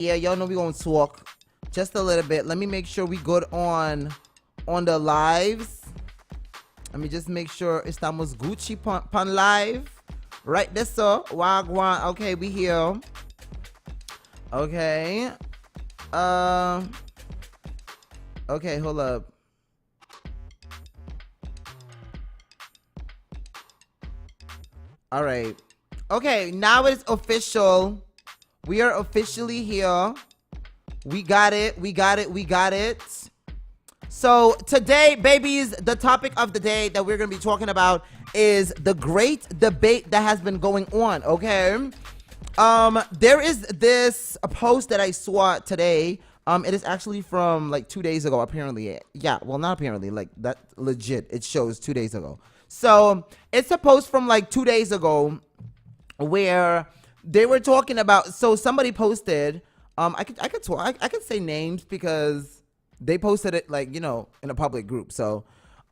Yeah, y'all know we gonna talk just a little bit. Let me make sure we good on the lives. Let me just make sure estamos Gucci pan live. Right this so wagwan. Okay, we here. Okay. Okay, hold up. All right. Okay, now it's official. We are officially here. We got it. We got it. We got it. So today, babies, the topic of the day that we're going to be talking about is the great debate that has been going on, okay? There is this a post that I saw today. It is actually from like 2 days ago, apparently. Yeah, well, not apparently, like that legit. It shows 2 days ago. So it's a post from like 2 days ago where they were talking about, so somebody posted, I could say names because they posted it like, you know, in a public group. So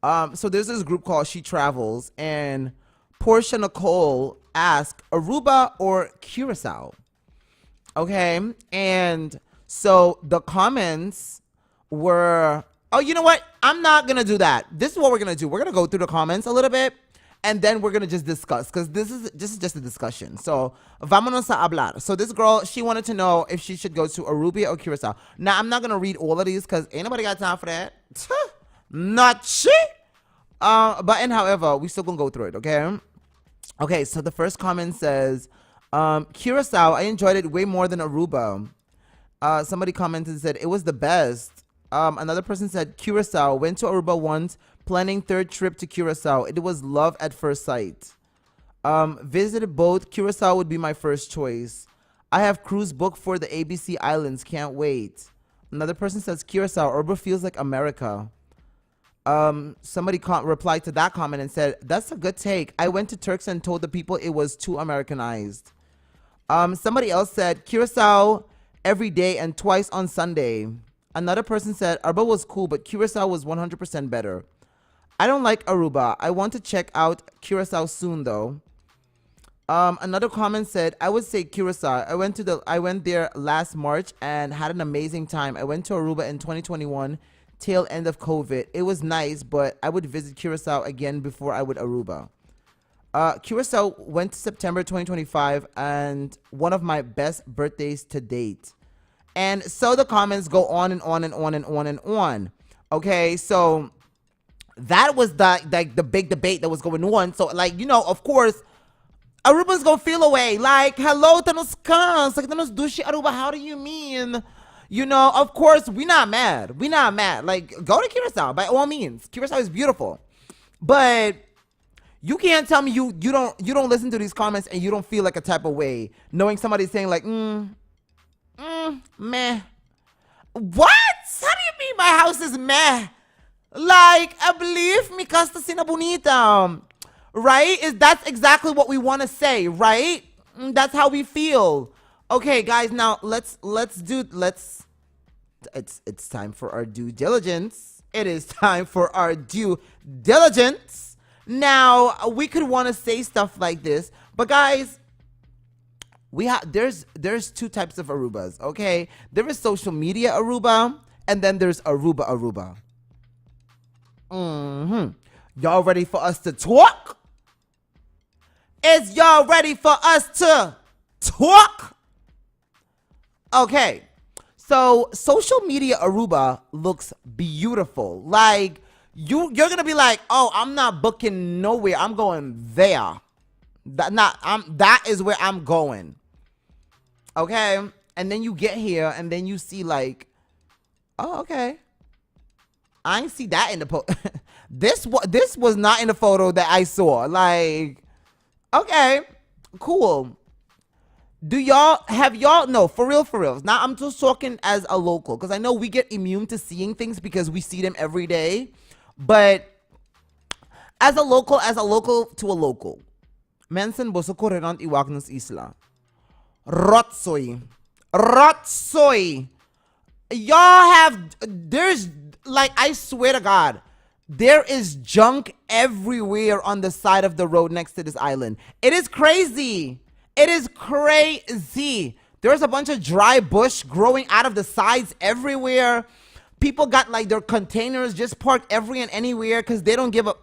there's this group called She Travels, and Portia Nicole asked Aruba or Curacao. Okay. And so the comments were, oh, you know what? I'm not going to do that. This is what we're going to do. We're going to go through the comments a little bit, and then we're going to just discuss, because this is just a discussion. So, vámonos a hablar. So this girl, she wanted to know if she should go to Aruba or Curacao. Now, I'm not going to read all of these because ain't nobody got time for that. Not she. But however, we still going to go through it, okay? Okay, so the first comment says, Curacao, I enjoyed it way more than Aruba. Somebody commented and said, it was the best. Another person said, Curacao, went to Aruba once, planning third trip to Curacao. It was love at first sight. Visited both. Curacao would be my first choice. I have cruise booked for the ABC Islands. Can't wait. Another person says, Curacao, Aruba feels like America. Somebody replied to that comment and said, that's a good take. I went to Turks and told the people it was too Americanized. Somebody else said, Curacao every day and twice on Sunday. Another person said, Aruba was cool, but Curacao was 100% better. I don't like Aruba. I want to check out Curacao soon, though. Another comment said, I would say Curacao. I went there last March and had an amazing time. I went to Aruba in 2021, tail end of COVID. It was nice, but I would visit Curacao again before I would Aruba. Curacao went to September 2025 and one of my best birthdays to date. And so the comments go on and on and on and on and on. Okay, so that was the big debate that was going on. So, like, you know, of course, Aruba's gonna feel away. Like, hello, tanos cans, like tanos dushi Aruba. How do you mean? You know, of course, we not mad. We not mad. Like, go to Curacao by all means. Curacao is beautiful, but you can't tell me you don't listen to these comments and you don't feel like a type of way knowing somebody's saying like, meh. What? How do you mean my house is meh? Like, I believe mi casa sina bonita. Right? That's exactly what we want to say, right? That's how we feel. Okay, guys, now it's time for our due diligence. It is time for our due diligence. Now, we could want to say stuff like this, but guys, there's two types of Arubas, okay? There is social media Aruba, and then there's Aruba. Y'all ready for us to talk? Is y'all ready for us to talk? Okay, so social media Aruba looks beautiful. Like, you're gonna be like, oh, I'm not booking nowhere. I'm going there. That is where I'm going. Okay, and then you get here, and then you see like, oh, okay. I ain't see that in the post. This was not in the photo that I saw. Like, okay, cool. No, for real. Now I'm just talking as a local, because I know we get immune to seeing things because we see them every day. But as a local to a local, mensen boso correrant iwagnos isla. Rotsoy. Y'all there's, like, I swear to God, there is junk everywhere on the side of the road next to this island. It is crazy. There's a bunch of dry bush growing out of the sides everywhere. People got like their containers just parked every and anywhere because they don't give a.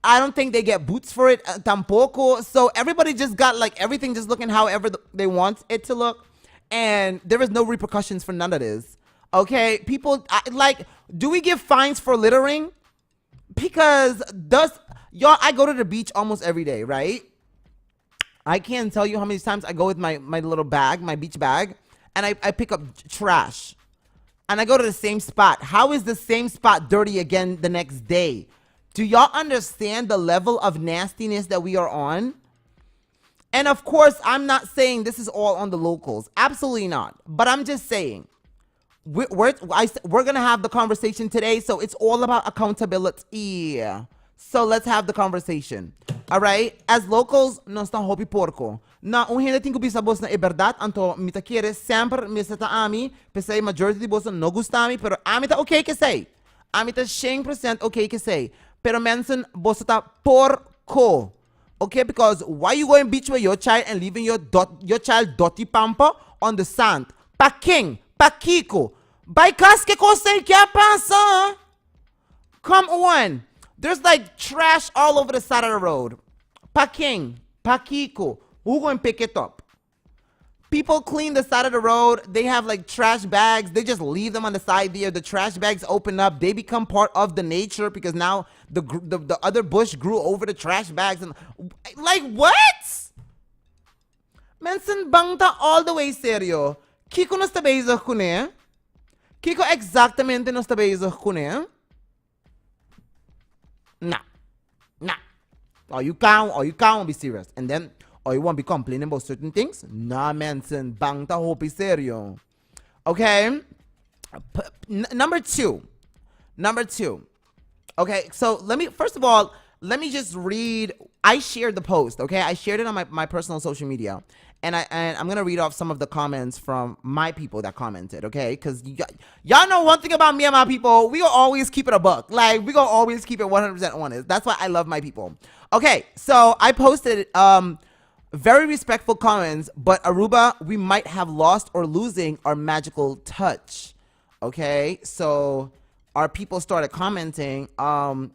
I don't think they get boots for it, tampoco. So everybody just got like everything just looking however they want it to look. And there is no repercussions for none of this. Okay, people like, do we give fines for littering? Because y'all, I go to the beach almost every day, right? I can't tell you how many times I go with my little bag, my beach bag, and I pick up trash. And I go to the same spot. How is the same spot dirty again the next day? Do y'all understand the level of nastiness that we are on? And of course, I'm not saying this is all on the locals. Absolutely not. But I'm just saying, we're going to have the conversation today. So it's all about accountability. So let's have the conversation. All right? As locals, não estão hopi porco. Na gente tem que bisa bos na verdade, anto mita quiere sempre me seta ami, pensei majority de bos no gustami, pero ami ta okay que sei. Ami ta 100% okay que sei. Pero mensen bos ta porco. Okay, because why you going beach with your child and leaving your child dirty pamper on the sand? Pa king, pa kiko. By casque cosa que pasa? Come on. There's like trash all over the side of the road. Pa king, pa kiko. Who going to pick it up? People clean the side of the road. They have like trash bags. They just leave them on the side there. The trash bags open up. They become part of the nature because now the other bush grew over the trash bags. And like what? Mensen bangta all the way serio. Kiko no está bezig con eh? Kiko exactamente no está bezig con eh? Nah. Or you can't be serious. And then, or you won't be complaining about certain things? Nah, mensen, bang ta hopi serio. Okay? Number two. Okay, so first of all, let me just read. I shared the post, okay? I shared it on my personal social media. And I'm going to read off some of the comments from my people that commented, okay? Because y'all know one thing about me and my people. We going to always keep it a buck. Like, we going to always keep it 100% honest. That's why I love my people. Okay, so I posted very respectful comments, but Aruba, we might have lost or losing our magical touch. Okay, so our people started commenting. I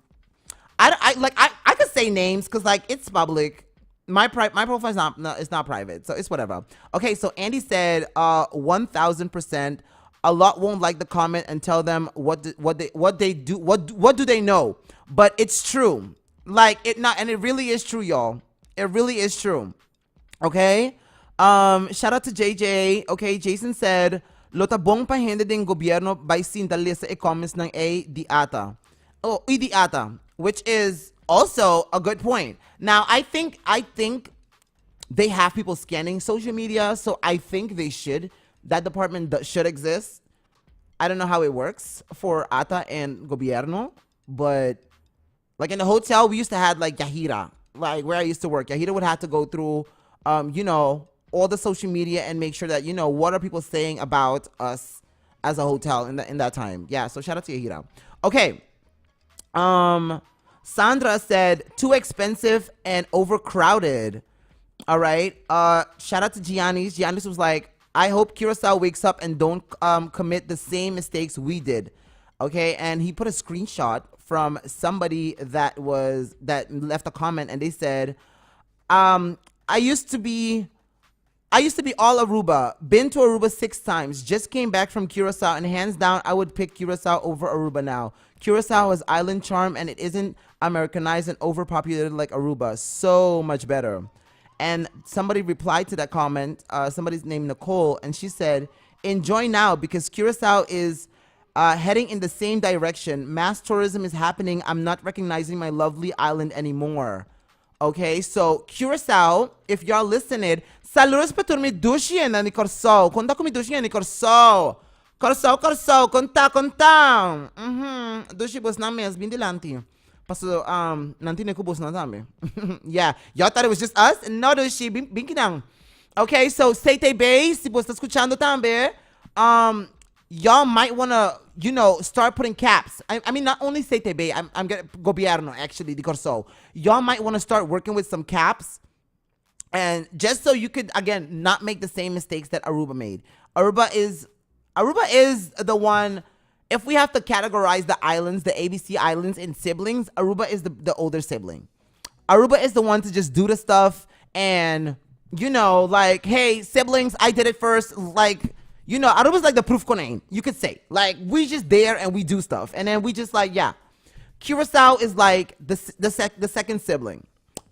could say names because like it's public. My profile is not private, so it's whatever. Okay, so Andy said 1000%. A lot won't like the comment and tell them what do they know, but it's true. Like and it really is true, y'all. It really is true. Okay. Shout out to JJ. Okay, Jason said lota bong pahende din gobyerno by sindali sa e-commerce ng diata. Oh, idiata, which is also a good point. Now, I think they have people scanning social media, so I think that department should exist. I don't know how it works for ATA and Gobierno, but like in the hotel, we used to have like Yahira, like where I used to work. Yahira would have to go through, all the social media and make sure that, what are people saying about us as a hotel in that time. Yeah, so shout out to Yahira. Okay. Sandra said, too expensive and overcrowded. All right. Shout out to Giannis. Giannis was like, I hope Curacao wakes up and don't commit the same mistakes we did. Okay. And he put a screenshot from somebody that left a comment, and they said, I used to be all Aruba. Been to Aruba 6 times. Just came back from Curacao, and hands down, I would pick Curacao over Aruba now. Curacao has island charm, and it isn't Americanized and overpopulated like Aruba. So much better. And somebody replied to that comment. Somebody's named Nicole, and she said, enjoy now because Curacao is heading in the same direction. Mass tourism is happening. I'm not recognizing my lovely island anymore. Okay, so Curacao, if y'all listening, saludos pa turmi dushi na ni Corso. Conta com mi dushi ni Corso. Corso, conta. Dushi bos na mes bindilanti. Paso nanti ne kubos na tambe. Yeah, y'all thought it was just us? No, dushi binkinang. Okay, so Seite Bay, si bos tá escuchando tambe. Y'all might want to, start putting caps. I mean, not only Seite Bay, I'm getting Gobierno, actually, de Corso. Y'all might want to start working with some caps And just so you could again not make the same mistakes that Aruba made. Aruba is the one. If we have to categorize the islands, the ABC islands in siblings, Aruba is the older sibling. Aruba is the one to just do the stuff and like, hey, siblings, I did it first. Like, Aruba's like the proof conain, you could say. Like, we just there and we do stuff. And then we just like, yeah. Curacao is like the second sibling.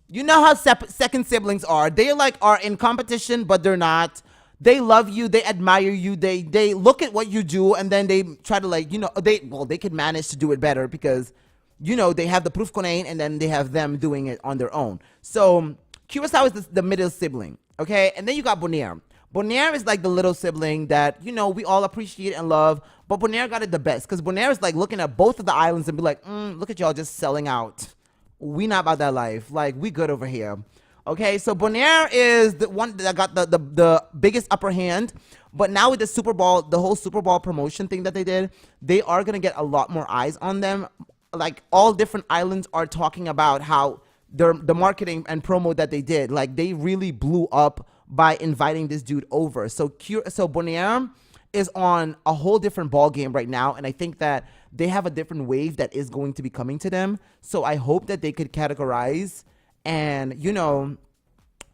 You know how second siblings are. They like are in competition, but they're not. They love you. They admire you. They look at what you do, and then they try to like, they could manage to do it better because, they have the proof conain, and then they have them doing it on their own. So Curacao is the middle sibling, okay? And then you got Bonaire. Bonaire is like the little sibling that, we all appreciate and love, but Bonaire got it the best because Bonaire is like looking at both of the islands and be like, look at y'all just selling out. We not about that life. Like, we good over here. Okay, so Bonaire is the one that got the biggest upper hand. But now with the Super Bowl, the whole Super Bowl promotion thing that they did, they are going to get a lot more eyes on them. Like, all different islands are talking about how the marketing and promo that they did, like, they really blew up by inviting this dude over. So Bonaire is on a whole different ball game right now, and I think that they have a different wave that is going to be coming to them. So I hope that they could categorize and,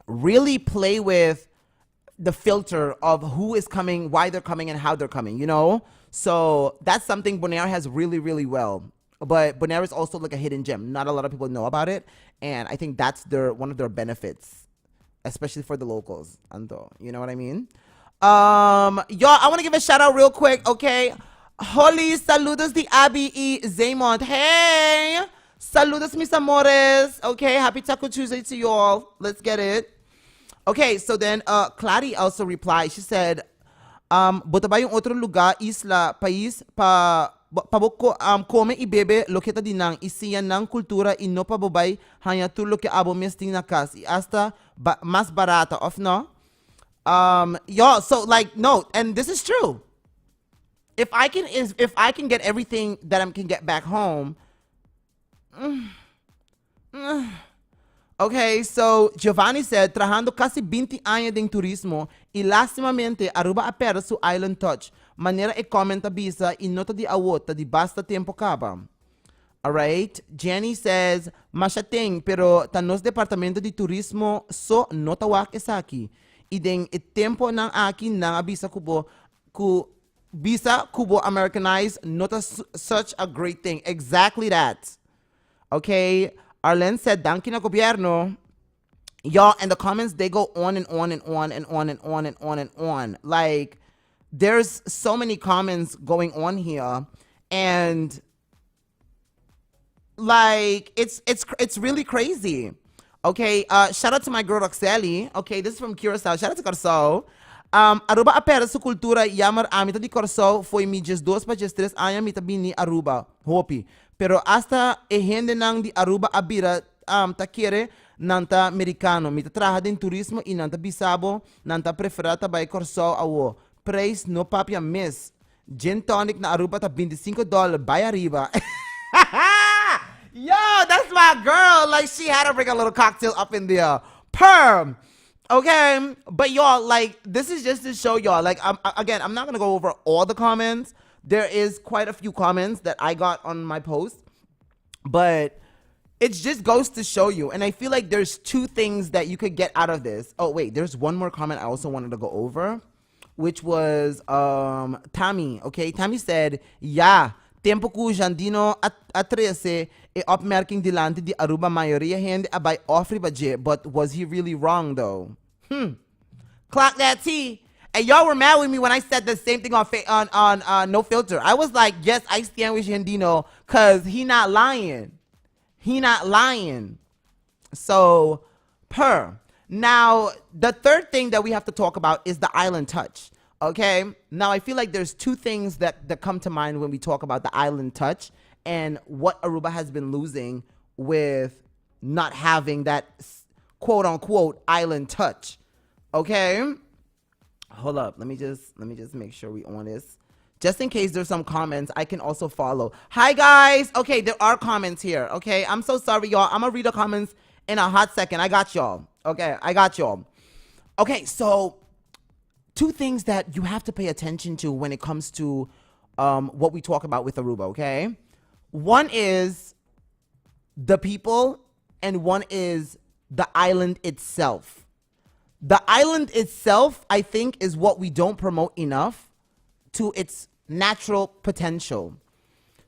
really play with the filter of who is coming, why they're coming, and how they're coming, So that's something Bonaire has really, really well. But Bonaire is also like a hidden gem. Not a lot of people know about it. And I think that's one of their benefits, especially for the locals. Ando, you know what I mean? Y'all, I want to give a shout out real quick, okay? Holy saludos de Abby y Zaymont. Hey! Saludos, mis amores. Okay, happy Taco Tuesday to y'all. Let's get it. Okay, so then Clary also replied. She said, bota ba yung otro lugar, isla, país, paboko come y bebe lo que ta dinang isiyan ng kultura y no pababay hanya tu lo que abo mesting na kas y hasta mas barata of no? Y'all, so like, no, and this is true. If I can get everything that I can get back home, okay, so Giovanni said, trabajando casi 20 años en turismo y lastimamente Aruba apera su island touch. Manera e comenta visa y nota di awota di basta tempo kaba. Alright, Jenny says, machating pero tanos departamento de turismo so nota wak esaki. Y den e tempo ng akin nang abisa kubo visa kubo Americanized nota such a great thing. Exactly that. Okay, Arlen said, danke na gobierno. Y'all, and the comments, they go on and on and on and on and on and on and on. Like, there's so many comments going on here. And, like, it's really crazy. Okay, shout out to my girl Roxelli. Okay, this is from Curacao. Shout out to Curacao. Aruba apera su cultura yamar amita di Curacao foi mídias 2 para 3 anos mita bini Aruba. Hopi. Pero hasta e gente nang di Aruba abira ta kere nanta americano mita traha din turismo e nanta bisabo nanta preferata by Curacao awo. Price no papia miss. Gin tonic na Aruba ta $25 by arriba. Yo, that's my girl. Like, she had to bring a little cocktail up in there. Perm. Okay, but y'all, like, this is just to show y'all, like, I'm not gonna go over all the comments. There is quite a few comments that I got on my post, but it just goes to show you. And I feel like there's two things that you could get out of this. Oh wait, there's one more comment I also wanted to go over, which was Tammy. Okay, Tammy said, yeah, tempo ku Jandino atrese e opmerking dilante di Aruba maioria gente abay ofri baje, but was he really wrong though? Clock that T. And y'all were mad with me when I said the same thing on No Filter. I was like, yes, I stand with Jandino because he not lying. He not lying. So, Now, the third thing that we have to talk about is the island touch. Okay? Now, I feel like there's two things that come to mind when we talk about the island touch and what Aruba has been losing with not having that quote-unquote island touch. Okay? Hold up. Let me just make sure we on this. Just in case there's some comments, I can also follow. Hi, guys. Okay, there are comments here. Okay? I'm so sorry, y'all. I'm going to read the comments in a hot second. I got y'all. Okay, I got y'all. Okay, so two things that you have to pay attention to when it comes to what we talk about with Aruba, okay? One is the people, and one is the island itself. The island itself, I think, is what we don't promote enough to its natural potential.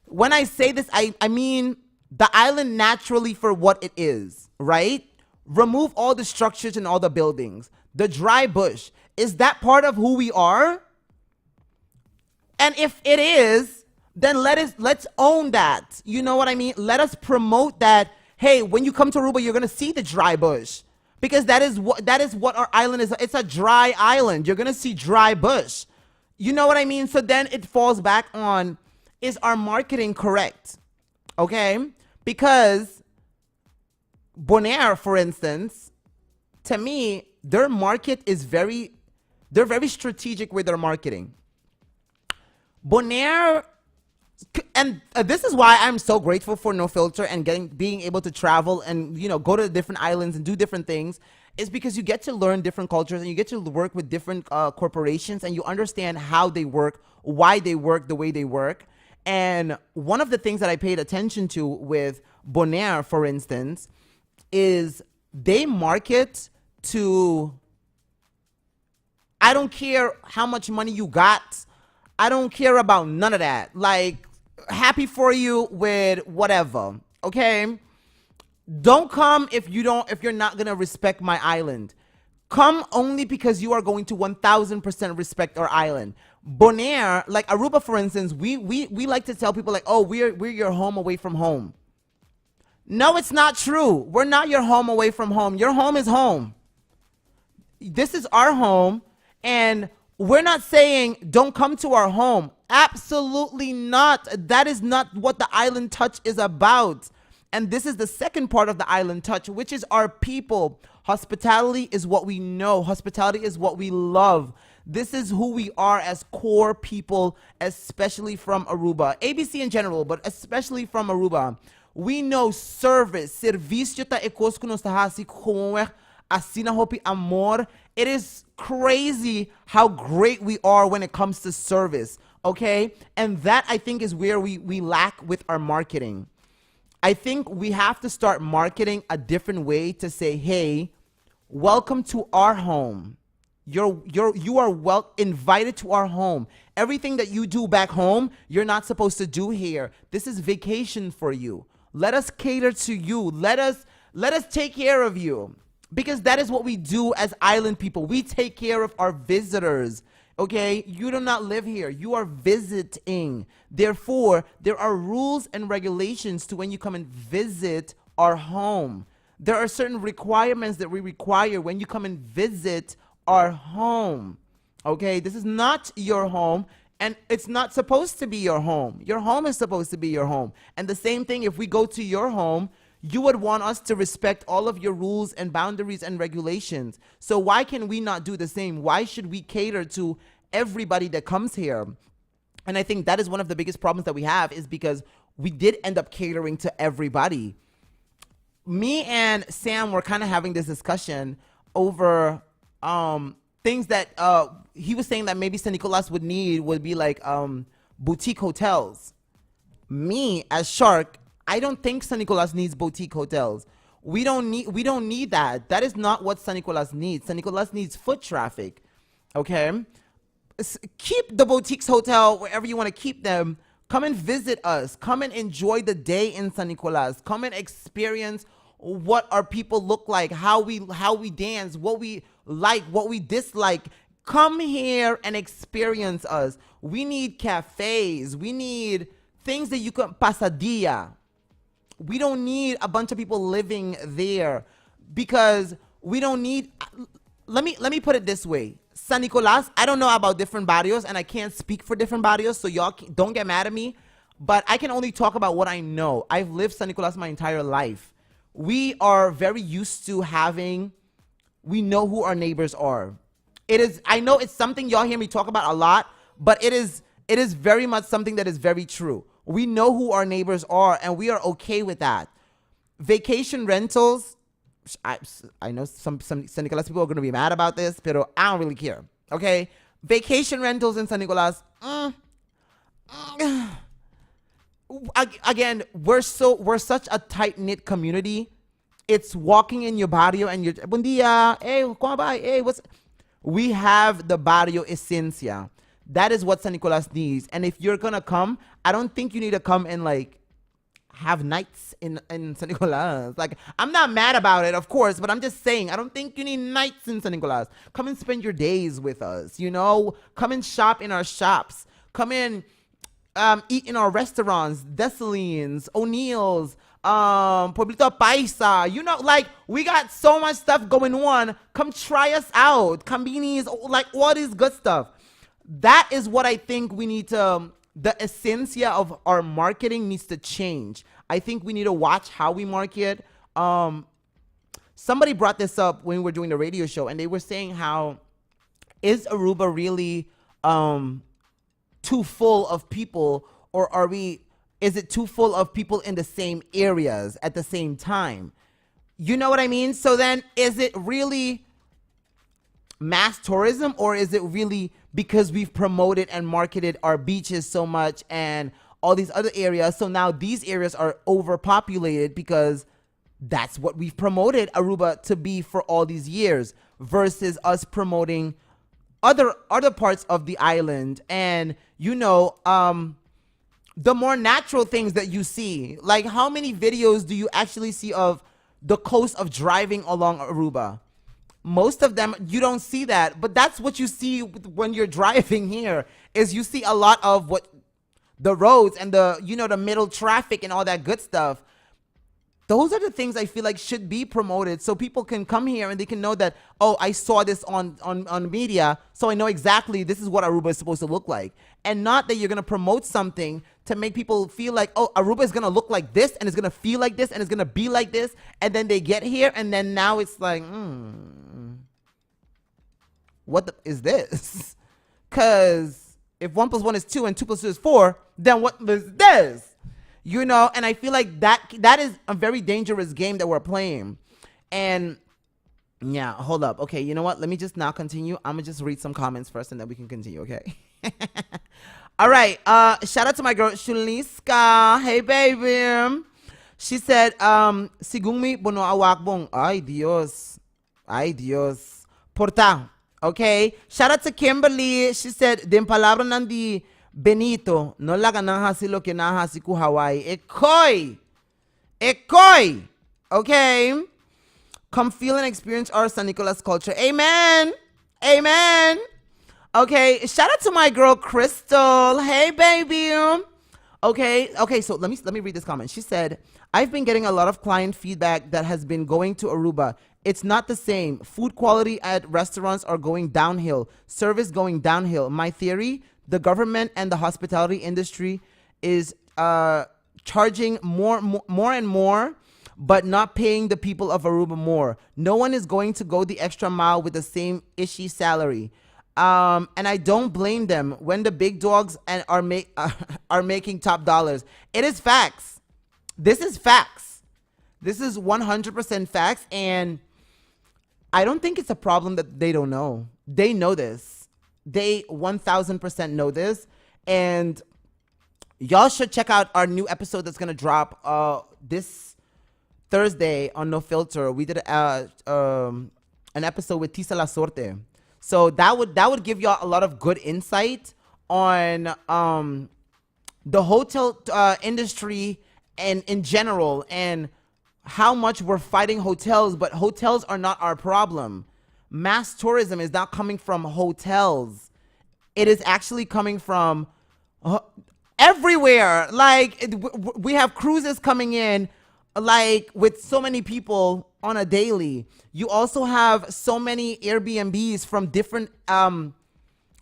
When I say this, I mean the island naturally for what it is, right? Remove all the structures and all the buildings. The dry bush, is that part of who we are? And if it is, then let's own that. You know what I mean? Let us promote that. Hey, when you come to Aruba, you're gonna see the dry bush, because that is what our island is. It's a dry island. You're gonna see dry bush. You know what I mean? So then it falls back on, is our marketing correct? Okay, because Bonaire, for instance, to me, their market is they're very strategic with their marketing. Bonaire, and this is why I'm so grateful for No Filter and being able to travel and, you know, go to different islands and do different things, is because you get to learn different cultures and you get to work with different corporations, and you understand how they work, why they work the way they work. And one of the things that I paid attention to with Bonaire, for instance, is they market to, I don't care how much money you got. I don't care about none of that. Like, happy for you with whatever. Okay? Don't come if you're not gonna respect my island. Come only because you are going to 1000% respect our island. Bonaire, like Aruba, for instance, we like to tell people like, oh, we're your home away from home. No, it's not true. We're not your home away from home. Your home is home. This is our home, and we're not saying don't come to our home. Absolutely not. That is not what the Island Touch is about. And this is the second part of the Island Touch, which is our people. Hospitality is what we know. Hospitality is what we love. This is who we are as core people, especially from Aruba. ABC in general, but especially from Aruba. We know service. Serviço ta ekosku nos tahasi kuwe asina hopi amor. It is crazy how great we are when it comes to service, okay? And that, I think, is where we lack with our marketing. I think we have to start marketing a different way to say, hey, welcome to our home. You are invited to our home. Everything that you do back home, you're not supposed to do here. This is vacation for you. Let us cater to you. Let us take care of you. Because that is what we do as island people. We take care of our visitors, okay? You do not live here. You are visiting. Therefore, there are rules and regulations to when you come and visit our home. There are certain requirements that we require when you come and visit our home, okay? This is not your home, and it's not supposed to be your home. Your home is supposed to be your home. And the same thing, if we go to your home, you would want us to respect all of your rules and boundaries and regulations. So why can we not do the same? Why should we cater to everybody that comes here? And I think that is one of the biggest problems that we have, is because we did end up catering to everybody. Me and Sam were kind of having this discussion over things that he was saying that maybe San Nicolas would be like boutique hotels. Me as Shark, I don't think San Nicolas needs boutique hotels. We don't need that. That is not what San Nicolas needs. San Nicolas needs foot traffic. Okay? Keep the boutiques hotel wherever you want to keep them. Come and visit us. Come and enjoy the day in San Nicolas. Come and experience what our people look like, how we dance, what we like, what we dislike. Come here and experience us. We need cafes. We need things that you can pasadilla. We don't need a bunch of people living there, because we don't need. Let me put it this way. San Nicolas, I don't know about different barrios, and I can't speak for different barrios, so y'all don't get mad at me, but I can only talk about what I know. I've lived San Nicolas my entire life. We are very used to we know who our neighbors are. I know it's something y'all hear me talk about a lot, but it is very much something that is very true. We know who our neighbors are, and we are okay with that. Vacation rentals, I, I know some San Nicolas people are going to be mad about this, but I don't really care. Okay, vacation rentals in San Nicolas. Again, we're such a tight knit community. It's walking in your barrio and you're buen dia, hey, ¿cómo va? Hey, what's? We have the barrio esencia. That is what San Nicolas needs. And if you're gonna come, I don't think you need to come and like have nights in San Nicolas. Like, I'm not mad about it, of course, but I'm just saying, I don't think you need nights in San Nicolas. Come and spend your days with us, you know? Come and shop in our shops. Come in, eat in our restaurants, Dessalines, O'Neill's, Pueblito Paisa. You know, like, we got so much stuff going on. Come try us out. Cambinis, like, all this good stuff. That is what I think we need to... The essencia of our marketing needs to change. I think we need to watch how we market. Somebody brought this up when we were doing the radio show, and they were saying how is Aruba really too full of people, or is it too full of people in the same areas at the same time? You know what I mean? So then, is it really mass tourism, or is it really because we've promoted and marketed our beaches so much and all these other areas, so now these areas are overpopulated because that's what we've promoted Aruba to be for all these years, versus us promoting other parts of the island and, you know, the more natural things that you see. Like, how many videos do you actually see of the coast of driving along Aruba? Most of them, you don't see that, but that's what you see when you're driving here, is you see a lot of what the roads and the, you know, the middle traffic and all that good stuff. Those are the things I feel like should be promoted, so people can come here and they can know that, oh, I saw this on media, so I know exactly this is what Aruba is supposed to look like. And not that you're going to promote something to make people feel like, oh, Aruba is going to look like this and it's going to feel like this and it's going to be like this. And then they get here and then now it's like, what is this? Because if 1 + 1 is 2 and 2 + 2 is 4, then what is this? You know, and I feel like that is a very dangerous game that we're playing. And yeah, hold up. Okay, you know what? Let me just now continue. I'm going to just read some comments first and then we can continue, okay? All right. Shout out to my girl, Shuliska. Hey, baby. She said, Sigún mi bono awakbong. Ay, Dios. Ay, Dios. Porta. Okay. Shout out to Kimberly. She said, Den palabra nandi Benito, no la ganaja si lo que naja si ku Hawaii. Ekoi. Ekoi. Okay. Come feel and experience our San Nicolas culture. Amen. Amen. Okay. Shout out to my girl, Crystal. Hey, baby. Okay. So let me read this comment. She said, I've been getting a lot of client feedback that has been going to Aruba. It's not the same. Food quality at restaurants are going downhill. Service going downhill. My theory, the government and the hospitality industry is charging more and more, but not paying the people of Aruba more. No one is going to go the extra mile with the same ishy salary. And I don't blame them when the big dogs are making top dollars. It is facts. This is facts. This is 100% facts. And I don't think it's a problem that they don't know. They know this. They 1000% know this. And y'all should check out our new episode that's going to drop this Thursday on No Filter. We did an episode with Tisa La Sorte. So that would give y'all a lot of good insight on the hotel industry and in general, and how much we're fighting hotels, but hotels are not our problem. Mass tourism is not coming from hotels. It is actually coming from everywhere. Like, we have cruises coming in, like, with so many people on a daily. You also have so many Airbnbs from different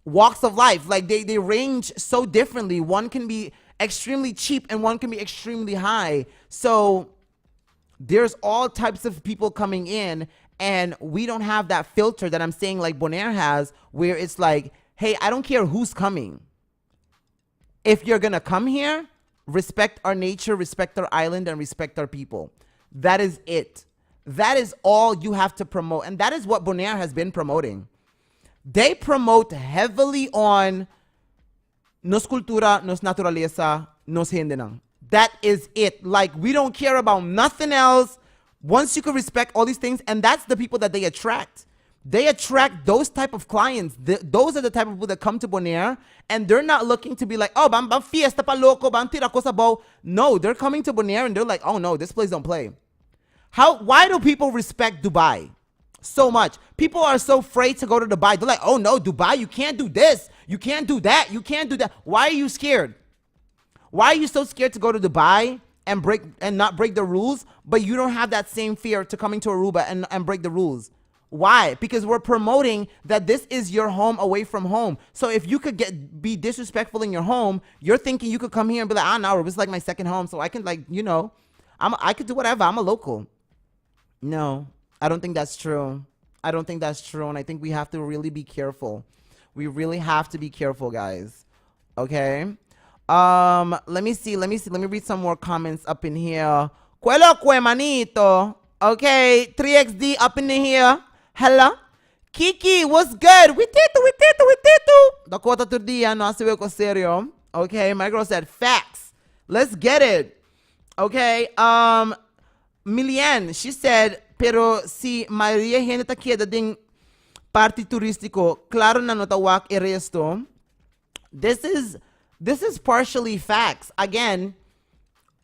walks of life. Like, they range so differently. One can be extremely cheap and one can be extremely high. So there's all types of people coming in, and we don't have that filter that I'm saying like Bonaire has, where it's like, hey, I don't care who's coming. If you're gonna come here, respect our nature, respect our island, and respect our people. That is it. That is all you have to promote. And that is what Bonaire has been promoting. They promote heavily on nos cultura, nos naturaleza, nos hindenang. That is it. Like, we don't care about nothing else. Once you can respect all these things, and that's the people that they attract. They attract those type of clients. Those are the type of people that come to Bonaire, and they're not looking to be like, oh, bam fiesta pa loco, bam tira cosa bo. No, they're coming to Bonaire and they're like, oh no, this place don't play. Why do people respect Dubai so much? People are so afraid to go to Dubai. They're like, oh no, Dubai, you can't do this, you can't do that, you can't do that. Why are you scared? Why are you so scared to go to Dubai and not break the rules, but you don't have that same fear to coming to Aruba and break the rules? Why? Because we're promoting that this is your home away from home. So if you could be disrespectful in your home, you're thinking you could come here and be like, no, Aruba's like my second home, so I can, like, I could do whatever. I'm a local. No, I don't think that's true. I don't think that's true, and I think we have to really be careful. We really have to be careful, guys. Okay? Let me see. Let me read some more comments up in here. Cuelo cue manito. Okay, 3XD up in here. Hello? Kiki, what's good? We tito. Dakota Turdia, no se ko serio. Okay, my girl said facts. Let's get it. Okay, Milian, she said, pero si Maria gente ta queda ding party turístico, claro na notawak eresto. This is partially facts. Again,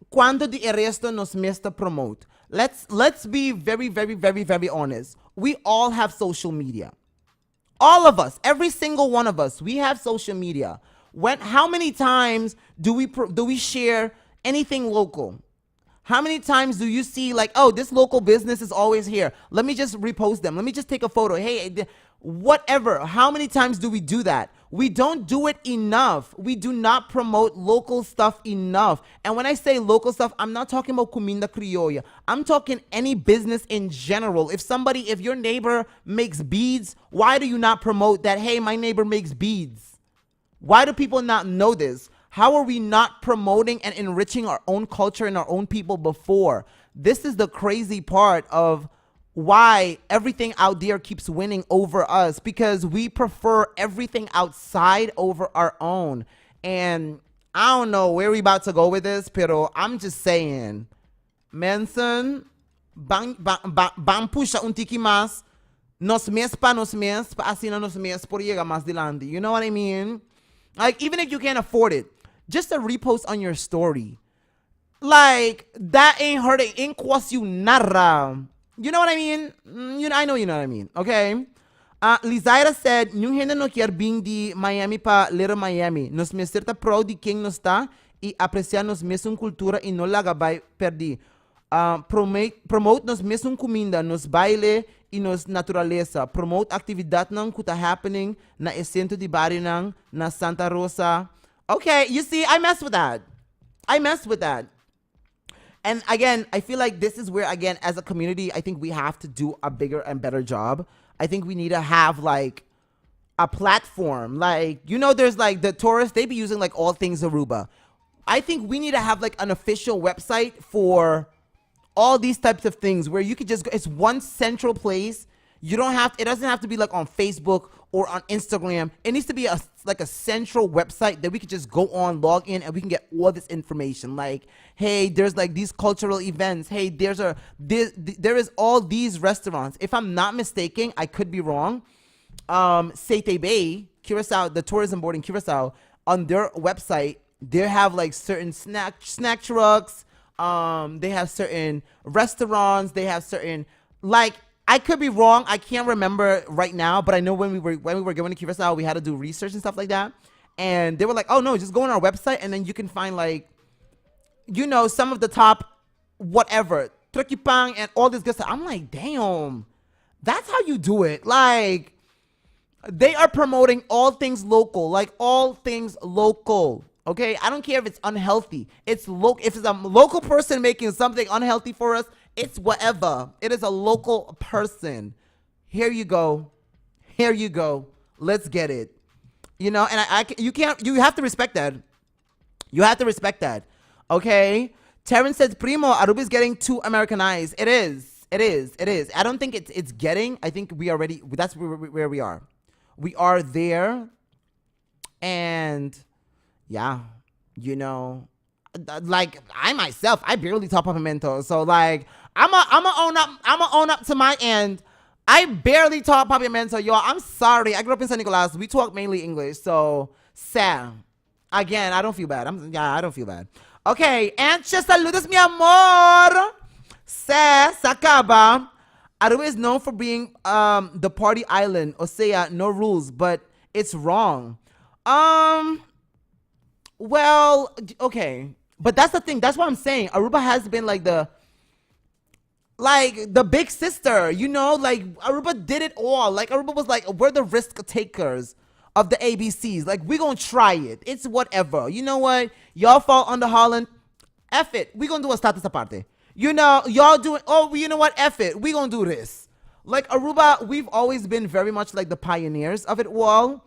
cuando the arresto nos mesta promote. Let's be very, very, very, very honest. We all have social media. All of us, every single one of us, we have social media. How many times do we share anything local? How many times do you see like, oh, this local business is always here, let me just repost them, let me just take a photo, hey, whatever. How many times do we do that? We don't do it enough. We do not promote local stuff enough. And when I say local stuff, I'm not talking about comida criolla. I'm talking any business in general. If your neighbor makes beads, why do you not promote that, hey, my neighbor makes beads? Why do people not know this? How are we not promoting and enriching our own culture and our own people before? This is the crazy part of why everything out there keeps winning over us, because we prefer everything outside over our own. And I don't know where we about to go with this, pero I'm just saying, Manson, bang pusha un tiki mas, nos mes, así no nos mes por llegar más delante. You know what I mean? Like, even if you can't afford it, just a repost on your story. Like, that ain't hurting, ain't cost you nada. You know what I mean? I know you know what I mean. Okay? Lizaira said, "Yung gente no quer vir de Miami pa Little Miami. Nos me certa pro de quem nos está e apreciar nos mesma cultura e no laga vai perder. Promote nos mesma comida, nos baile e nos naturaleza. Promote atividade não que tá happening na centro de Barinang, na Santa Rosa." Okay, you see, I mess with that. And again, I feel like this is where, again, as a community, I think we have to do a bigger and better job. I think we need to have like a platform. Like, there's like the tourists, they be using like all things Aruba. I think we need to have like an official website for all these types of things where you could just go, it's one central place. It doesn't have to be like on Facebook or on Instagram. It needs to be a central website that we could just go on, log in, and we can get all this information. Like, hey, there's like these cultural events. Hey, there is all these restaurants. If I'm not mistaken, I could be wrong. Sete Bay, Curacao, the tourism board in Curacao, on their website, they have like certain snack trucks. They have certain restaurants. They have certain, like, I could be wrong. I can't remember right now, but I know when we were going to Curacao, we had to do research and stuff like that. And they were like, oh no, just go on our website and then you can find like, some of the top whatever, Trekipang and all this good stuff. I'm like, damn, that's how you do it. Like, they are promoting all things local, like all things local. Okay, I don't care if it's unhealthy. If it's a local person making something unhealthy for us, it's whatever. It is a local person. Here you go. Let's get it. And you have to respect that. Okay? Terrence says, Primo, Aruba is getting too Americanized. It is. It is. It is. I don't think it's getting. I think we already. That's where we are. We are there, and yeah, you know, like I myself, I barely talk Papamento. So like, I'm a own up to my end. I barely talk Papamento, y'all. I'm sorry. I grew up in San Nicolas. We talk mainly English. So Sam, again, I don't feel bad. I don't feel bad. Okay, Ancha, saludos, mi amor. Se acaba. Aruba is known for being the party island. O sea, no rules, but it's wrong. Well, okay. But that's the thing. That's what I'm saying. Aruba has been like the big sister, you know? Like Aruba did it all. Like Aruba was like, we're the risk takers of the ABCs. Like, we gonna try it. It's whatever. You know what? Y'all fall under Holland. F it. We gonna do a status aparte. You know, y'all doing, oh, you know what? F it. We gonna do this. Like Aruba, we've always been very much like the pioneers of it all.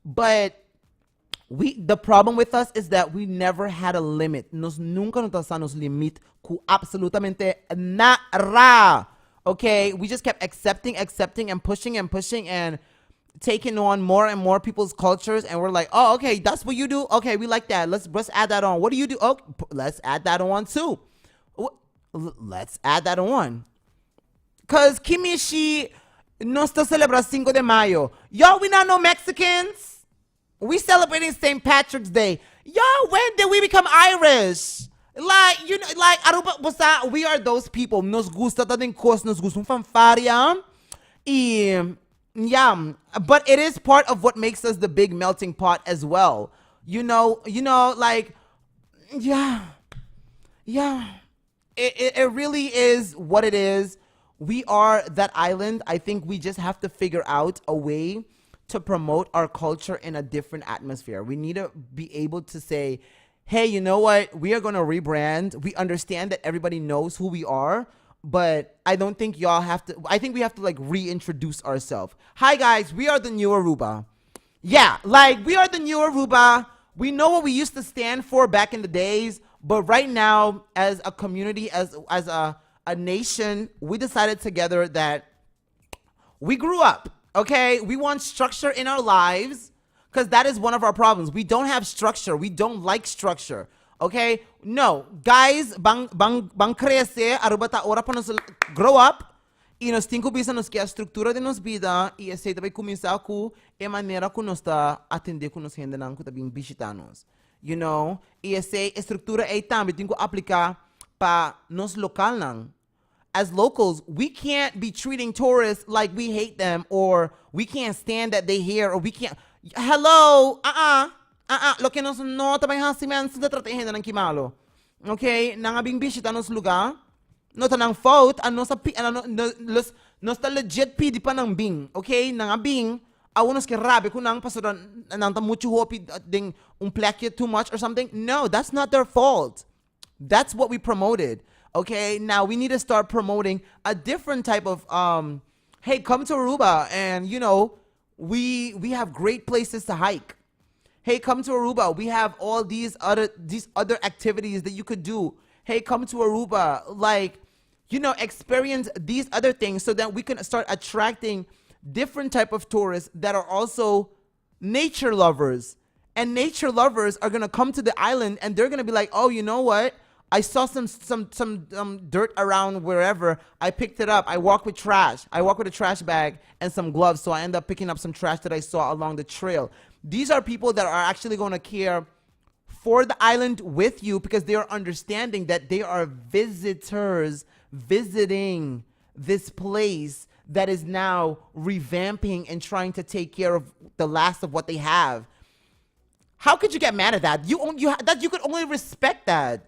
But the problem with us is that we never had a limit. Nunca nos pasamos limit ku absolutamente nada. Okay? We just kept accepting and pushing and taking on more and more people's cultures, and we're like, oh, okay, that's what you do. Okay, we like that. Let's add that on. What do you do? Oh, let's add that on too. Let's add that on. Cause Kimishi no está celebra 5 de Mayo. Y'all, we not no Mexicans. We celebrating St. Patrick's Day. Y'all, when did we become Irish? Like, you know, like Aruba, we are those people. Nos gusta también cos, nos gusta un fanfaria. Y yeah, but it is part of what makes us the big melting pot as well. You know, like, yeah. It really is what it is. We are that island. I think we just have to figure out a way to promote our culture in a different atmosphere. We need to be able to say, hey, you know what? We are going to rebrand. We understand that everybody knows who we are, but I don't think y'all have to. I think we have to like reintroduce ourselves. Hi guys, we are the new Aruba. Yeah, like we are the new Aruba. We know what we used to stand for back in the days, but right now, as a community, as a nation, we decided together that we grew up. Okay, we want structure in our lives because that is one of our problems. We don't have structure. We don't like structure. Okay, no, guys, bang crece, Aruba ta ora pa nos grow up e nos tinko bisa nos que a estrutura de nos vida e esse também começar com a maneira que nos tá atender com nos gente não que também visitanos. You know, e essa estrutura aí também tinko aplicar pa nos local não. As locals, we can't be treating tourists like we hate them or we can't stand that they here or we can't. Hello, lo que nos no também hasiman sa trata gente ng kimalo. Okay, nang abing bisita nos lugar, no tanang fault, ano sa nos ta legit pidi pa ng bing. Okay, nang abing awonos que rabe kung nang pasoran nang ta mucho hopi ding plaque too much or something. No, that's not their fault. That's what we promoted. Okay, now we need to start promoting a different type of hey, come to Aruba and you know, we have great places to hike. Hey, come to Aruba. We have all these other activities that you could do. Hey, come to Aruba. Like, you know, experience these other things so that we can start attracting different type of tourists that are also nature lovers. And nature lovers are going to come to the island and they're going to be like, "Oh, you know what? I saw some dirt around wherever. I picked it up. I walk with trash. I walk with a trash bag and some gloves. So I end up picking up some trash that I saw along the trail." These are people that are actually going to care for the island with you because they are understanding that they are visitors visiting this place that is now revamping and trying to take care of the last of what they have. How could you get mad at that? You could only respect that.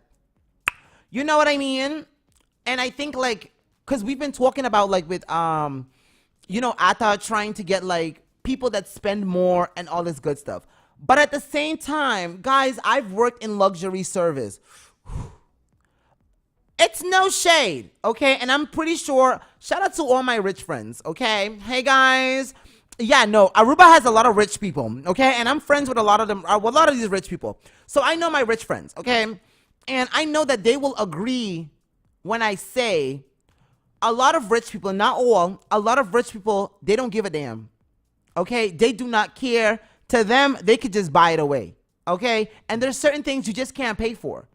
You know what I mean? And I think like, cause we've been talking about like with, you know, Ata trying to get like people that spend more and all this good stuff. But at the same time, guys, I've worked in luxury service. It's no shade, okay? And I'm pretty sure, shout out to all my rich friends, okay? Hey guys. Yeah, no, Aruba has a lot of rich people, okay? And I'm friends with a lot of them, a lot of these rich people. So I know my rich friends, okay? And I know that they will agree when I say a lot of rich people, not all, a lot of rich people, they don't give a damn. Okay? They do not care. To them, they could just buy it away. Okay? And there's certain things you just can't pay for.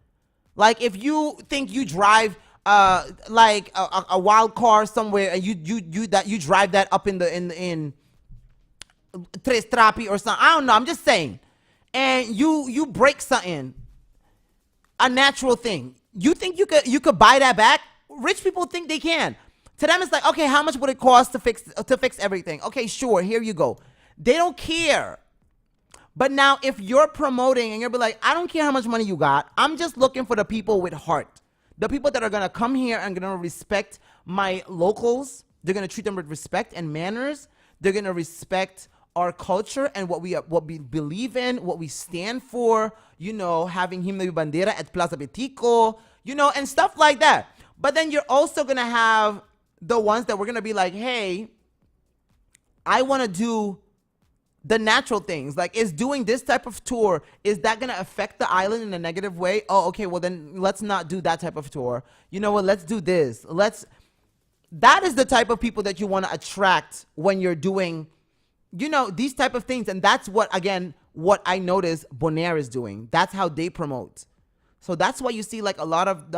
Like if you think you drive like a wild car somewhere and you drive that up in Tres Trapi or something. I don't know. I'm just saying. And you break something, a natural thing. You think you could buy that back? Rich people think they can. To them, it's like, okay, how much would it cost to fix everything? Okay, sure, here you go. They don't care. But now, if you're promoting and you're be like, I don't care how much money you got. I'm just looking for the people with heart, the people that are gonna come here and gonna respect my locals. They're gonna treat them with respect and manners. They're gonna respect our culture and what we believe in, what we stand for. You know, having himno y bandera at Plaza Periodico, you know, and stuff like that. But then you're also going to have the ones that we're going to be like, hey, I want to do the natural things. Like, is doing this type of tour, is that going to affect the island in a negative way? Oh, okay, well, then let's not do that type of tour. You know what? Let's do this. That is the type of people that you want to attract when you're doing, you know, these type of things. And that's what, again, what I notice Bonaire is doing. That's how they promote. So that's why you see like a lot of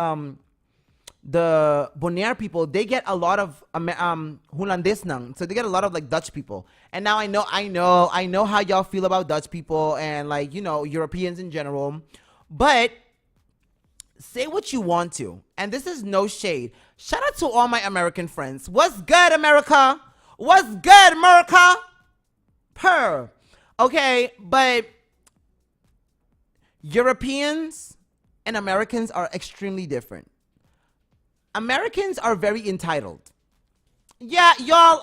the Bonaire people, they get a lot of Hollandes nang. So they get a lot of like Dutch people. And now I know how y'all feel about Dutch people and like, you know, Europeans in general. But say what you want to. And this is no shade. Shout out to all my American friends. What's good, America? What's good, America? Purr. Okay, but Europeans and Americans are extremely different. Americans are very entitled. Yeah, y'all,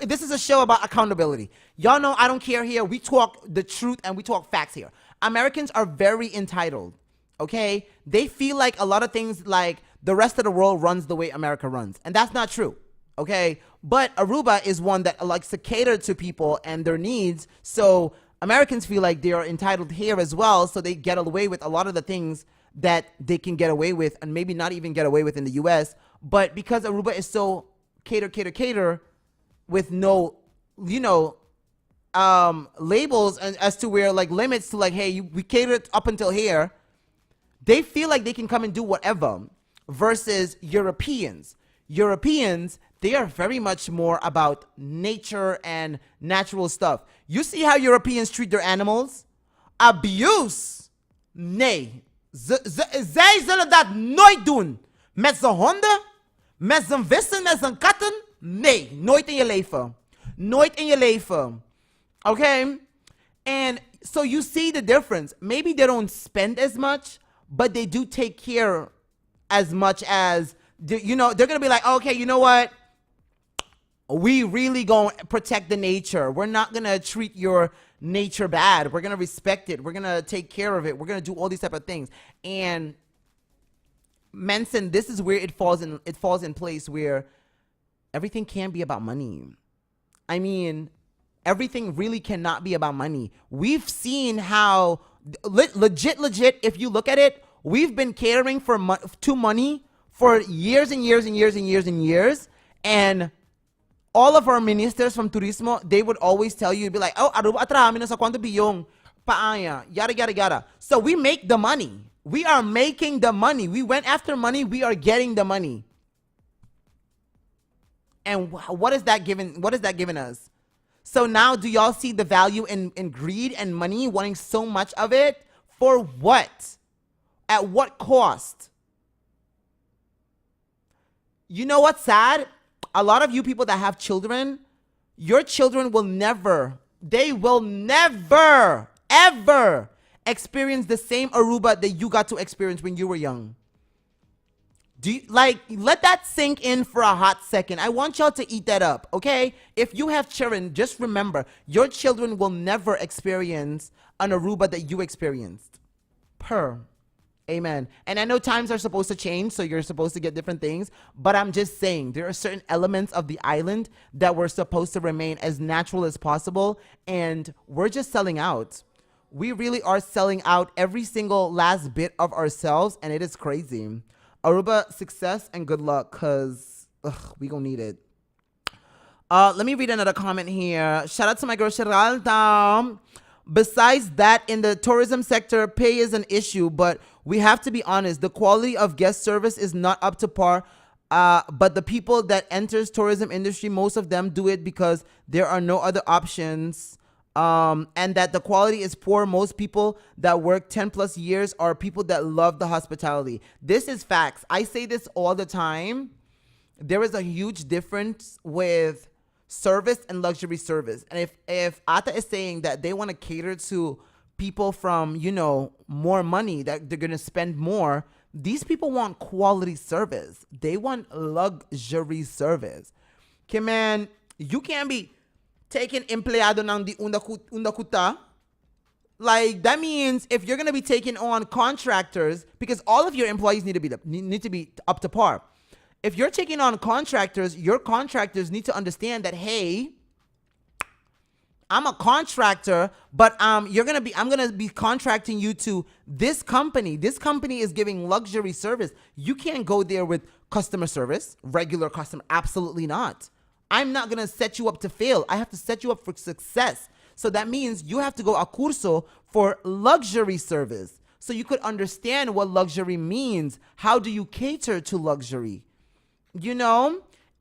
this is a show about accountability. Y'all know I don't care here. We talk the truth and we talk facts here. Americans are very entitled, okay? They feel like a lot of things like the rest of the world runs the way America runs. And that's not true, okay? But Aruba is one that likes to cater to people and their needs. So Americans feel like they are entitled here as well. So they get away with a lot of the things that they can get away with and maybe not even get away with in the US. But because Aruba is so cater with no, you know, labels and as to where like limits to like, hey, we cater up until here, they feel like they can come and do whatever. Versus Europeans, they are very much more about nature and natural stuff. You see how Europeans treat their animals? Abuse. Nee. Zij zullen dat nooit doen. Met zijn honden, met zijn vissen, met zijn katten. Nee, nooit in je leven. Nooit in je leven. Okay? And so you see the difference. Maybe they don't spend as much, but they do take care as much as, you know, they're going to be like, okay, you know what? We really going to protect the nature. We're not going to treat your nature bad. We're going to respect it. We're going to take care of it. We're going to do all these type of things. And Manson, this is where it falls in place where everything can be about money. I mean, everything really cannot be about money. We've seen how legit, if you look at it, we've been catering to money for years and years and years and years and years. And all of our ministers from Turismo, they would always tell you, be like, oh, Aruba atrami na sa kwanto biyong, paaya, yada, yada, yada. So we make the money. We are making the money. We went after money. We are getting the money. And what is that giving? What is that giving us? So now do y'all see the value in greed and money, wanting so much of it? For what? At what cost? You know what's sad? A lot of you people that have children, your children will never, ever experience the same Aruba that you got to experience when you were young. Let that sink in for a hot second. I want y'all to eat that up, okay? If you have children, just remember, your children will never experience an Aruba that you experienced. Amen. And I know times are supposed to change, so you're supposed to get different things, but I'm just saying there are certain elements of the island that were supposed to remain as natural as possible, and we're just selling out. We really are selling out every single last bit of ourselves, and it is crazy. Aruba, success and good luck, because we gonna need it. Let me read another comment here. Shout out to my girl Sheralda. Besides that, in the tourism sector, pay is an issue, but we have to be honest. The quality of guest service is not up to par. But the people that enters tourism industry, most of them do it because there are no other options. And that the quality is poor. Most people that work 10 plus years are people that love the hospitality. This is facts. I say this all the time. There is a huge difference with service and luxury service. And if Ata is saying that they want to cater to people from, more money, that they're going to spend more, these people want quality service. They want luxury service. Okay, man, you can't be taking empleado ng di undakuta. Like, that means if you're going to be taking on contractors, because all of your employees need to be up to par. If you're taking on contractors, your contractors need to understand that, hey, I'm a contractor, but I'm gonna be contracting you to this company. This company is giving luxury service. You can't go there with customer service, regular customer. Absolutely not. I'm not gonna set you up to fail. I have to set you up for success. So that means you have to go a curso for luxury service, so you could understand what luxury means. How do you cater to luxury?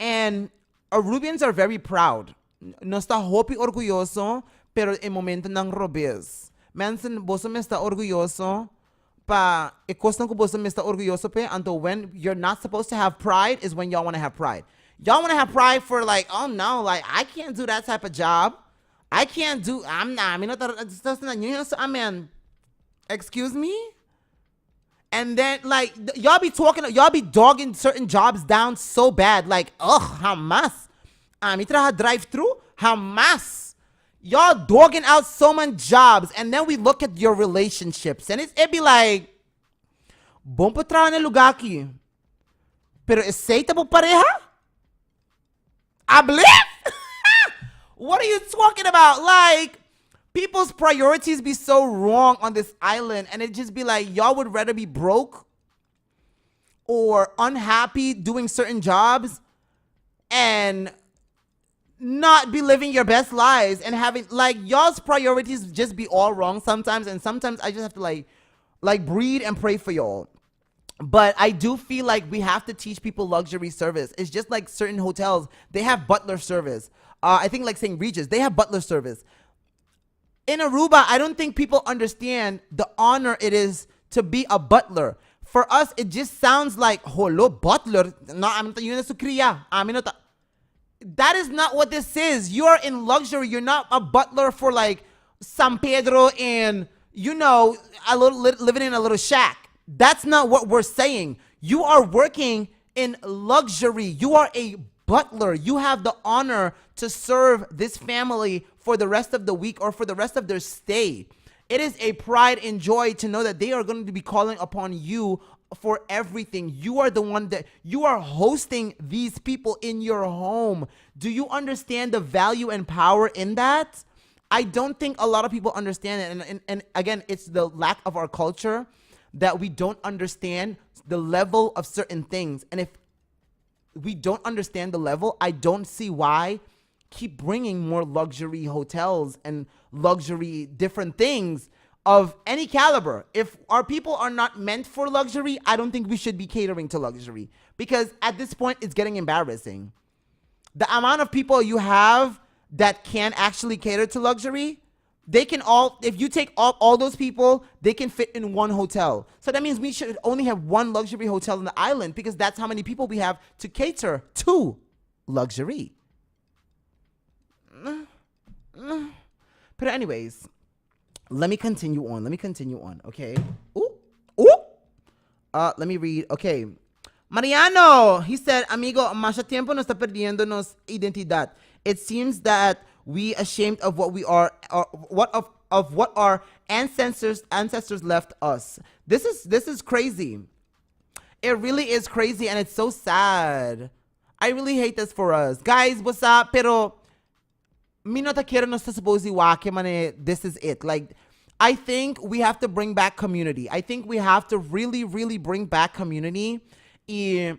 And Arubians are very proud. No está hopi orgulloso, pero en momento ng robes. Manson, boso me está orgulloso, pa ekostan ko boso me está orgulloso pe, until when you're not supposed to have pride is when y'all want to have pride. Y'all want to have pride for like, oh no, like I can't do that type of job. Excuse me? And then, like, y'all be dogging certain jobs down so bad. Like, Hamas. Mitra drive-through? Hamas. Y'all dogging out so many jobs. And then we look at your relationships. And it be like, bom patrabaho na lugar aqui. Pero aceitable pareja? Ablip? What are you talking about? Like, people's priorities be so wrong on this island, and it just be like, y'all would rather be broke or unhappy doing certain jobs and not be living your best lives, and having, like, y'all's priorities just be all wrong sometimes, and sometimes I just have to like breathe and pray for y'all. But I do feel like we have to teach people luxury service. It's just like certain hotels, they have butler service. I think like St. Regis, they have butler service. In Aruba, I don't think people understand the honor it is to be a butler. For us, it just sounds like, holo, butler? No, that is not what this is. You are in luxury. You're not a butler for like San Pedro and, living in a little shack. That's not what we're saying. You are working in luxury. You are a butler. You have the honor to serve this family for the rest of the week or for the rest of their stay. It is a pride and joy to know that they are going to be calling upon you for everything. You are the one that you are hosting these people in your home. Do you understand the value and power in that? I don't think a lot of people understand it. And again, it's the lack of our culture that we don't understand the level of certain things. And if we don't understand the level, I don't see why keep bringing more luxury hotels and luxury different things of any caliber. If our people are not meant for luxury, I don't think we should be catering to luxury, because at this point it's getting embarrassing. The amount of people you have that can actually cater to luxury, they can all, if you take all those people, they can fit in one hotel. So that means we should only have one luxury hotel on the island, because that's how many people we have to cater to luxury. But anyways, let me continue on, okay? Let me read, okay. Mariano, he said, amigo, masha tiempo nos está perdiéndonos identidad. It seems that we ashamed of what we are, of what our ancestors left us. This is crazy. It really is crazy, and it's so sad. I really hate this for us. Guys, what's up? Pero mi no te quiero, no está supposed to this is it. Like, I think we have to bring back community. I think we have to really, really bring back community Y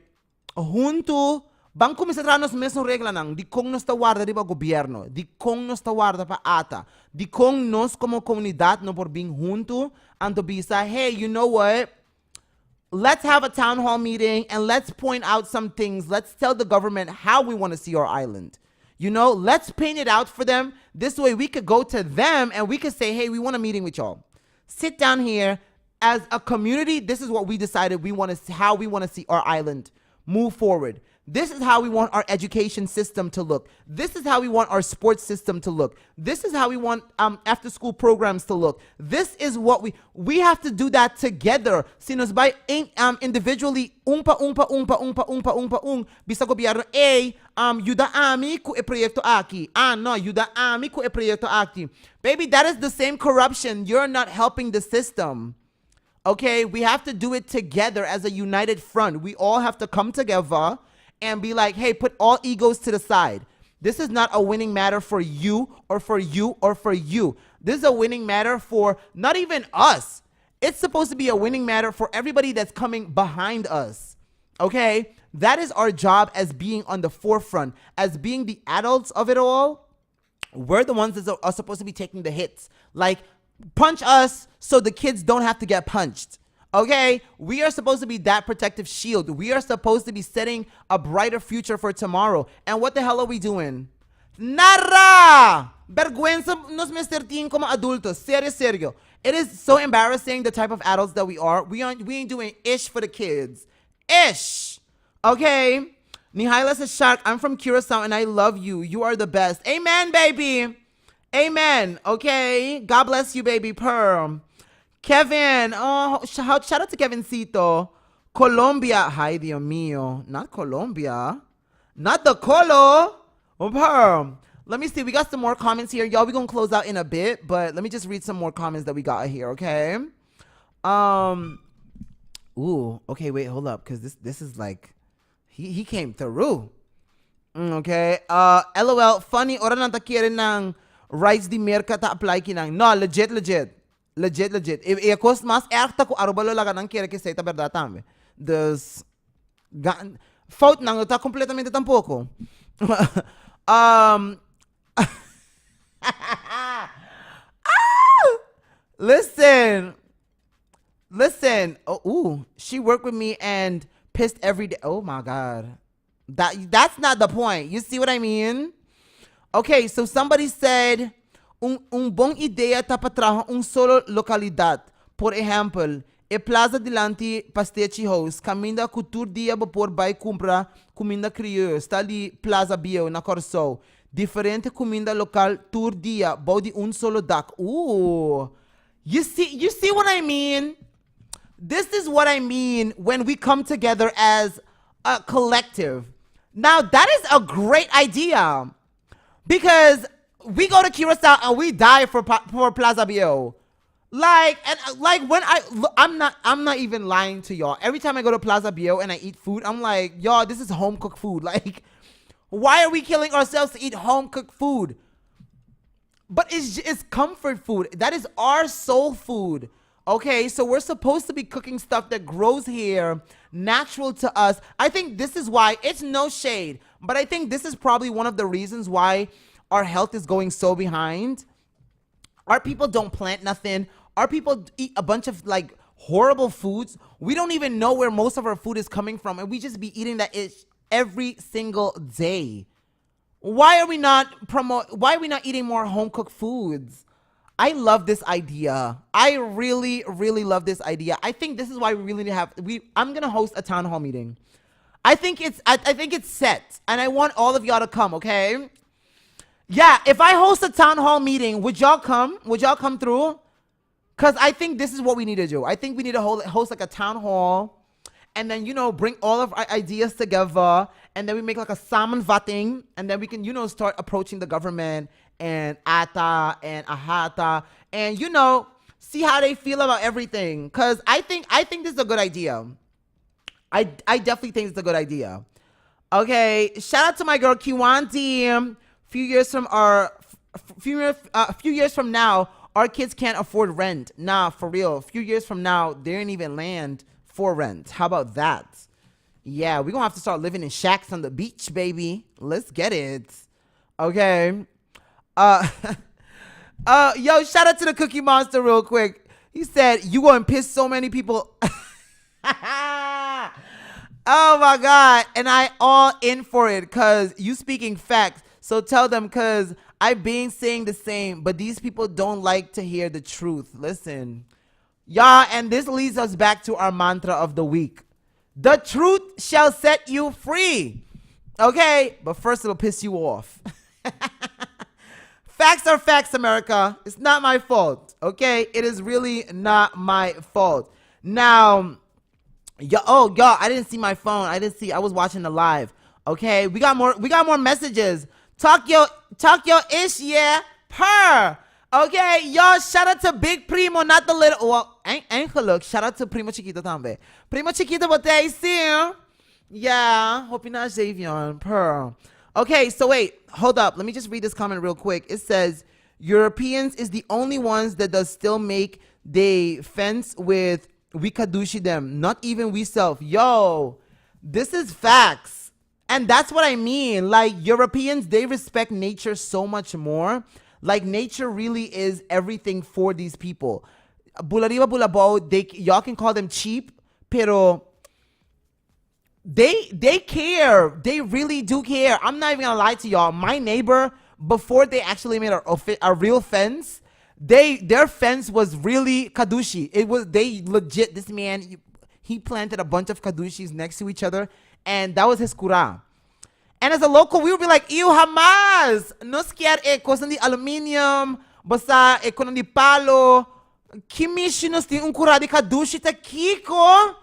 junto, van começar nos mesmos regras, não. De como nos está guarda para o governo, de como nos está guarda para ata, de como nós como comunidade não por vir junto, and to be say, hey, you know what? Let's have a town hall meeting and let's point out some things. Let's tell the government how we want to see our island. You know, let's paint it out for them. This way we could go to them and we could say, hey, we want a meeting with y'all. Sit down here. As a community, this is what we decided we want to see, how we want to see our island move forward. This is how we want our education system to look. This is how we want our sports system to look. This is how we want after school programs to look. This is what we have to do that together. Sinos by individually umpa bisa gobyerno yuda ami ku e proyecto aki. No, yuda ami ku e proyecto aki. Baby, that is the same corruption. You're not helping the system. Okay, we have to do it together as a united front. We all have to come together and be like, hey, put all egos to the side. This is not a winning matter for you or for you or for you. This is a winning matter for not even us. It's supposed to be a winning matter for everybody that's coming behind us. Okay, that is our job as being on the forefront, as being the adults of it all. We're the ones that are supposed to be taking the hits. Like, punch us so the kids don't have to get punched. Okay? We are supposed to be that protective shield. We are supposed to be setting a brighter future for tomorrow. And what the hell are we doing? Nara! Vergüenza nos sentimos como adultos. Serio. It is so embarrassing the type of adults that we are. We ain't doing ish for the kids. Ish. Okay? Nihaila says, Shark, I'm from Curacao and I love you. You are the best. Amen, baby. Amen. Okay. God bless you, baby Pearl. Kevin. Oh, shout out to Kevincito. Colombia. Hi, Dios mío. Not Colombia. Not the Colo. Oh, Pearl. Let me see. We got some more comments here. Y'all, we're going to close out in a bit, but let me just read some more comments that we got here, okay? Ooh. Okay, wait, hold up, because this is like, he came through. Okay. LOL. Funny. Ora nang takirin ng rights di merka ta apply kinang. No, legit. E cost mas erta ko Aruba lo laga nang kere que seita verdad tambe. Des fault nang ta completamente tampoco. Listen. Oh, she worked with me and pissed every day. Oh my God. That's not the point. You see what I mean? Okay, so somebody said, bom ideia tá para trabalhar solo localidade. Por exemplo, e Plaza Delante Pastechi House, caminda cultura dia por vai comprar comida crioula. Está ali Plaza Bio na Corso. Diferente comida local tour dia, body solo dak. Ooh. You see what I mean? This is what I mean when we come together as a collective. Now, that is a great idea. Because we go to Curacao and we die for Plaza Bio. Like when I'm not even lying to y'all. Every time I go to Plaza Bio and I eat food, I'm like, y'all, this is home cooked food. Like, why are we killing ourselves to eat home cooked food? But it's comfort food. That is our soul food. Okay, so we're supposed to be cooking stuff that grows here, natural to us. I think this is why, it's no shade, but I think this is probably one of the reasons why our health is going so behind. Our people don't plant nothing. Our people eat a bunch of like horrible foods. We don't even know where most of our food is coming from, and we just be eating that every single day. Why are we not eating more home cooked foods? I love this idea. I really, really love this idea. I think this is why we really need to have. I'm gonna host a town hall meeting. I think it's set, and I want all of y'all to come. Okay? Yeah. If I host a town hall meeting, would y'all come? Would y'all come through? Cause I think this is what we need to do. I think we need to host like a town hall, and then bring all of our ideas together, and then we make like a sammanvatting, and then we can start approaching the government and ATA and AHATA and see how they feel about everything. Cause I think this is a good idea. I definitely think it's a good idea. Okay, shout out to my girl Kiwanti. Few years from now, our kids can't afford rent. Nah, for real. A few years from now, there ain't even land for rent. How about that? Yeah, we're gonna have to start living in shacks on the beach, baby. Let's get it. Okay. Uh yo, shout out to the Cookie Monster real quick. He said, you gonna piss so many people. Oh my God. And I all in for it because you speaking facts. So tell them because I've been saying the same, but these people don't like to hear the truth. Listen. Y'all, and this leads us back to our mantra of the week. The truth shall set you free. Okay? But first it'll piss you off. Facts are facts, America. It's not my fault. Okay? It is really not my fault. Now, y'all, I didn't see my phone. I was watching the live. Okay? We got more messages. Talk your ish, yeah. Purr. Okay, y'all, shout out to Big Primo, not the little. Well, ain't look. Shout out to Primo Chiquito tambe. Primo Chiquito, what they see? Yeah, hope you're not Xavier. Purr. Okay, so wait, hold up. Let me just read this comment real quick. It says, Europeans is the only ones that does still make they fence with we kadushi them. Not even we self. Yo, this is facts. And that's what I mean. Like, Europeans, they respect nature so much more. Like, nature really is everything for these people. Bulariba Bulabo, y'all can call them cheap, pero they care. They really do care. I'm not even gonna lie to y'all. My neighbor, before they actually made a real fence, their fence was really kadushi. They legit, this man, he planted a bunch of kadushis next to each other, and that was his kura. And as a local, we would be like, ew, hamas! Nos quer coisa de aluminium, basta coisa de palo. Kimishi nos tem kura de kadushi ta kiko.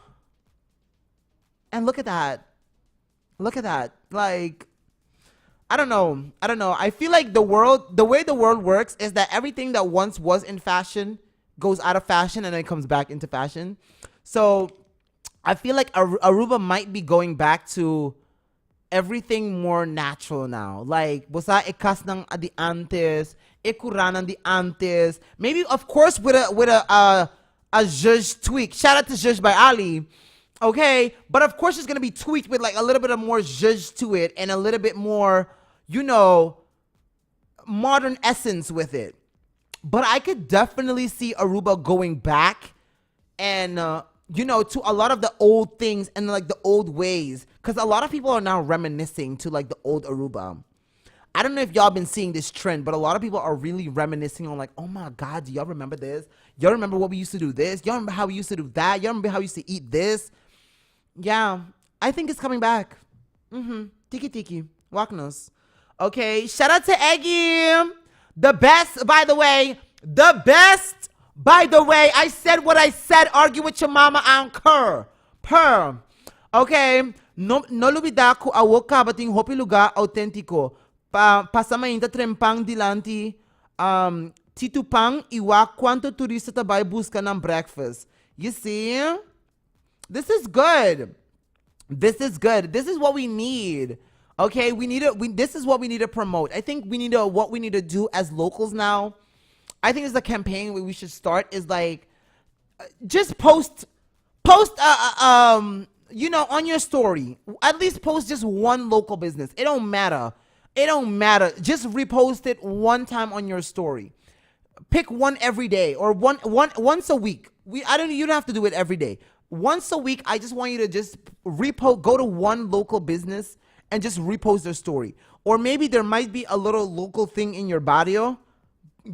And look at that. Look at that. Like, I don't know. I feel like the way the world works is that everything that once was in fashion goes out of fashion and then comes back into fashion. So I feel like Aruba might be going back to everything more natural now. Like, bosa ekas ng adi antes, ekuranan di antes. Maybe, of course, with a zhuzh tweak. Shout out to Zhuzh by Ali. Okay, but of course it's gonna be tweaked with like a little bit of more zhuzh to it and a little bit more, modern essence with it. But I could definitely see Aruba going back and to a lot of the old things and like the old ways, because a lot of people are now reminiscing to like the old Aruba. I don't know if y'all been seeing this trend, but a lot of people are really reminiscing on like, oh my God, do y'all remember this? Y'all remember what we used to do this? Y'all remember how we used to do that? Y'all remember how we used to eat this? Yeah, I think it's coming back. Tiki. Waknos. Okay, shout out to Eggy. The best, by the way. I said what I said. Argue with your mama and per. Okay. No lubida ku awoka bating hopi lugar autentico. Pasama inta trempang dilanti. Titupang iwa quanto turista tabay busca ng breakfast. You see? This is good. This is what we need. Okay, this is what we need to promote. I think what we need to do as locals now. I think it's a campaign we should start is like, just post, on your story. At least post just one local business. It don't matter. Just repost it one time on your story. Pick one every day or once a week. You don't have to do it every day. Once a week, I just want you to just go to one local business and just repost their story. Or maybe there might be a little local thing in your barrio.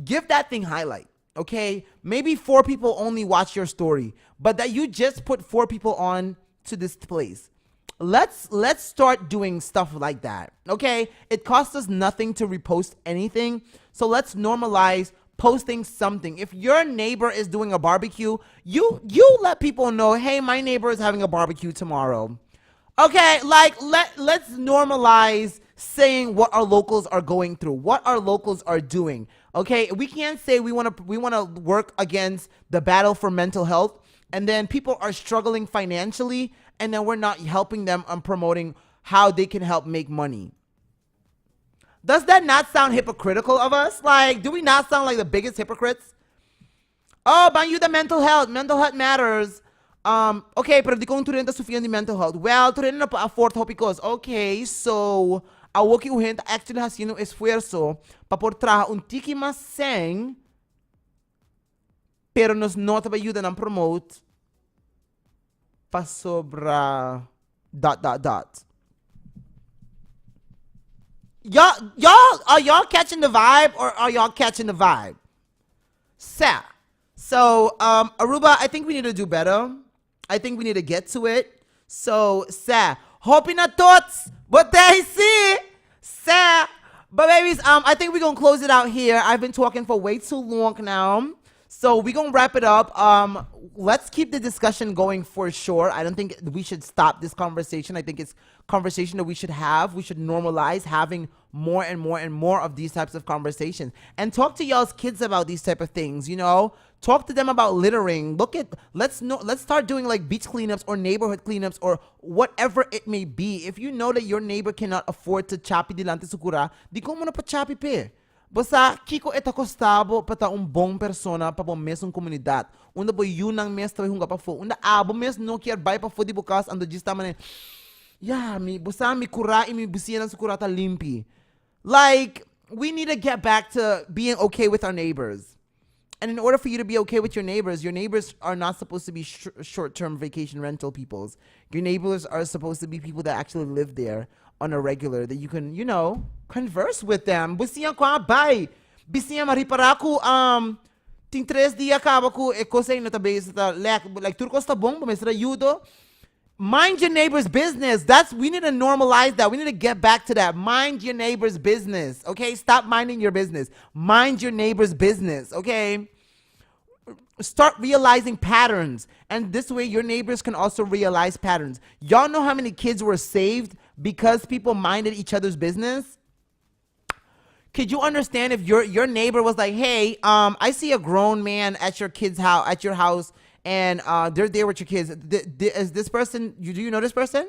Give that thing highlight, okay? Maybe 4 people only watch your story, but that you just put 4 people on to this place. Let's start doing stuff like that, okay? It costs us nothing to repost anything, so let's normalize posting something. If your neighbor is doing a barbecue, you let people know, hey, my neighbor is having a barbecue tomorrow. Okay, like let's normalize saying what our locals are going through, what our locals are doing. Okay, we can't say we want to work against the battle for mental health, and then people are struggling financially, and then we're not helping them on promoting how they can help make money. Does that not sound hypocritical of us? Like, do we not sound like the biggest hypocrites? Oh, but you the mental health matters. Okay, pero di kong turin ta Sofia ni mental health. Well, turin na pa afford ho because, okay, so, a working gente actually haciendo esfuerzo para por trabajar un tiki más sem, pero nos não te ayudan a promote pa sobra dot. Are y'all catching the vibe or are y'all catching the vibe? So, Aruba, I think we need to do better. I think we need to get to it. So, hoping na thoughts, but they see, but babies, I think we're gonna close it out here. I've been talking for way too long now. So we're gonna wrap it up. Let's keep the discussion going for sure. I don't think we should stop this conversation. I think it's conversation that we should have. We should normalize having more and more and more of these types of conversations. And talk to y'all's kids about these type of things, you know? Talk to them about littering. Let's start doing like beach cleanups or neighborhood cleanups or whatever it may be. If you know that your neighbor cannot afford to chapi dilante sukura, di ko mo na pa chapi pe. Basta, kiko eta costabo pata bong persona pa mesong komunidad. Unda bo yun ang mes tabi hunga pa fo. Unda abo mes no kier bay pa fo di bukas ando gista mane. Yeah, busa mi kura mi busiya ng sukurata limpi. Like, we need to get back to being okay with our neighbors. And in order for you to be okay with your neighbors are not supposed to be short-term vacation rental peoples. Your neighbors are supposed to be people that actually live there on a regular, that you can, you know, converse with them. Busiyan ko bay. Busiyan mariparaku ting 3 dias acaba ko e kosay na tabi sa like turkos ta bong mesra yudo. Mind your neighbor's business. We need to normalize that. We need to get back to that. Mind your neighbor's business. Okay? Stop minding your business. Mind your neighbor's business. Okay? Start realizing patterns. And this way your neighbors can also realize patterns. Y'all know how many kids were saved because people minded each other's business? Could you understand if your neighbor was like, hey, I see a grown man at your house, and they're there with your kids. Is this person? Do you know this person?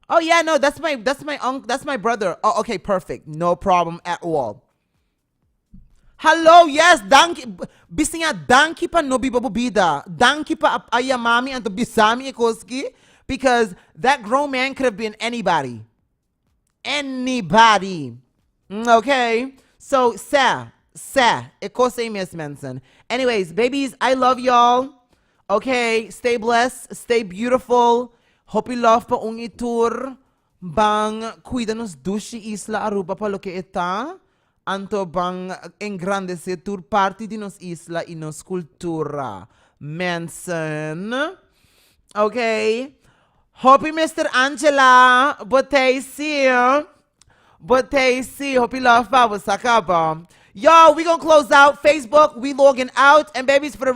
Oh yeah, no, that's my uncle. That's my brother. Oh, okay, perfect. No problem at all. Hello, yes, danki. Bisinga danki pa no bibabubida. Danki pa ayamami and to bisami ekoski, because that grown man could have been anybody. Anybody. Okay. So ekose Miss Manson. Anyways, babies, I love y'all. Okay, stay blessed, stay beautiful. Hope you love pa ung itur. Bang cuidanos dushi isla Aruba pa lo que eta. Anto bang engrandecer tur parte de nos isla y nos cultura. Manson. Okay. Hope you Mr. Angela. Botei see. Hope you love pa. Yo, we gonna close out. Facebook, we logging out. And babies, for the